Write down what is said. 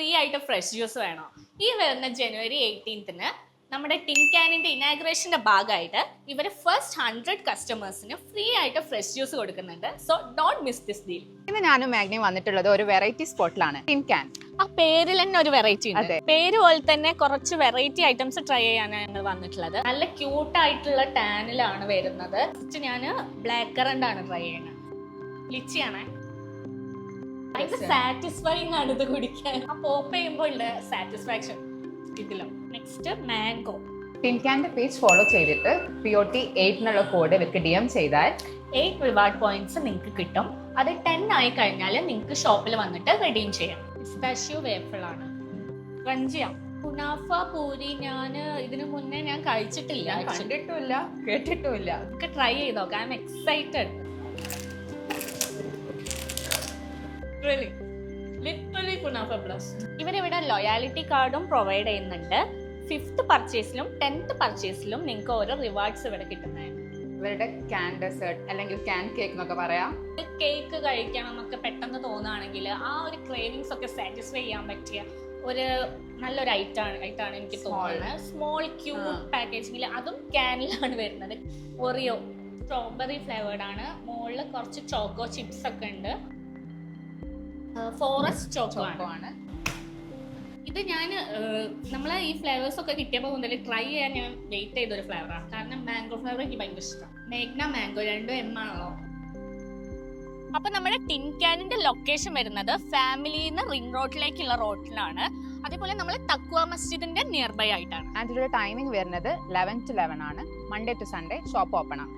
Free ആയിട്ട് fresh juice വേണോ? ഈ വരുന്ന ജനുവരി 18-ന് നമ്മുടെ ടിൻ ക്യാനിന്റെ ഇനാഗ്രേഷന്റെ ഭാഗമായിട്ട് ഇവർ ഫസ്റ്റ് 100 കസ്റ്റമേഴ്സിന് ഫ്രീ ആയിട്ട് ഫ്രഷ് ജ്യൂസ് കൊടുക്കുന്നുണ്ട്. So don't miss this deal. ഇന്ന് ഞാനും മാഗ്നിയും വന്നിട്ടുള്ളത് ഒരു വെറൈറ്റി സ്പോട്ടിലാണ്, ടിൻ ക്യാൻ. ആ പേരിൽ തന്നെ ഒരു വെറൈറ്റി ഉണ്ട്. പേര് പോലെ തന്നെ കുറച്ച് വെറൈറ്റി ഐറ്റംസ് ട്രൈ ചെയ്യാനാണ് ഞങ്ങൾ വന്നിട്ടുള്ളത്. നല്ല ക്യൂട്ട് ആയിട്ടുള്ള ടാനിലാണ് വരുന്നത്. ഞാൻ ബ്ലാക്ക് കറന്റ് ആണ് ട്രൈ ചെയ്യുന്നത്. ലിച്ചിയാണ്. ഭയങ്കര സാറ്റിസ്ഫൈങ് ആണ് ഇത് കുടിക്കാൻ. ആ പോപ്പ് ചെയ്യുമ്പോൾ ഉള്ള സാറ്റിസ്ഫാക്ഷൻ ഇതിലും. Next mango. ടിൻ ക്യാന്റെ പേജ് ഫോളോ ചെയ്തിട്ട് POT 8 എന്നുള്ള കോഡ് ഇവർക്ക് DM ചെയ്താൽ 8 റിവാർഡ് പോയിന്റ്സ് നിങ്ങൾക്ക് കിട്ടും. അത് 10 ആയി കഴിഞ്ഞാൽ നിങ്ങൾക്ക് ഷോപ്പിൽ വന്നിട്ട് റെഡീം ചെയ്യാം. പിസ്താഷ്യോ വേഫിൾ ആണ്. ക്രഞ്ചിയാ. കുനാഫ പൂരി ഞാൻ ഇതിനു മുന്നേ ഞാൻ കഴിച്ചിട്ടില്ല, കണ്ടിട്ടുമില്ല കേട്ടിട്ടുമില്ല. നമുക്ക് ട്രൈ ചെയ്ത് നോക്കാം. I M excited. Literally kunafa plus. ഇവരിവിടെ ലോയാലിറ്റി കാർഡും പ്രൊവൈഡ് ചെയ്യുന്നുണ്ട്. 5th പർച്ചേസിലും 10th പർച്ചേസിലും നിങ്ങൾക്ക് ഓരോ റിവാർഡ്സ് ഇവിടെ കിട്ടുന്നതാണ്. ഇവരുടെ ക്യാൻ ഡെസേർട്ട് അല്ലെങ്കിൽ ക്യാൻ കേക്ക് എന്നൊക്കെ പറയാം. കേക്ക് കഴിക്കണം എന്നൊക്കെ പെട്ടെന്ന് തോന്നുകയാണെങ്കിൽ ആ ഒരു ക്രേവിങ്സ് ഒക്കെ സാറ്റിസ്ഫൈ ചെയ്യാൻ പറ്റിയ ഒരു നല്ലൊരു ഐറ്റാണ് എനിക്ക് തോന്നുന്നത്. സ്മോൾ ക്യൂട്ട് പാക്കേജിങ്ങിൽ, അതും ക്യാനിലാണ് വരുന്നത്. ഒറിയോ സ്ട്രോബെറി ഫ്ലേവേർഡ് ആണ്. മുകളിൽ കുറച്ച് ചോക്കോ ചിപ്സ് ഒക്കെ ഉണ്ട്. ഫോറസ്റ്റ് ചോക്കോ ആണ് ഇത്. ഞാൻ നമ്മളെ ഈ ഫ്ലേവേഴ്സ് ഒക്കെ കിട്ടിയപ്പോൾ മുതൽ ട്രൈ ചെയ്യാൻ ഞാൻ വെയിറ്റ് ചെയ്തൊരു ഫ്ലേവറാണ്. കാരണം മാംഗോ ഫ്ലേവർ എനിക്ക് ഭയങ്കര ഇഷ്ടമാണ്. മേഘ്ന മാംഗോ, രണ്ടും M ആണല്ലോ. അപ്പൊ നമ്മുടെ ടിൻ ക്യാനിന്റെ ലൊക്കേഷൻ വരുന്നത് ഫാമിലിന്ന് റിംഗ് റോഡിലേക്കുള്ള റോഡിലാണ്. അതേപോലെ നമ്മൾ തക്വ മസ്ജിദിന്റെ നിയർ ബൈ ആയിട്ടാണ്. ആൻഡ് ഇതിന്റെ ടൈമിംഗ് വരുന്നത് 11 to 11 ആണ്. Monday to Sunday shop open ആണ്.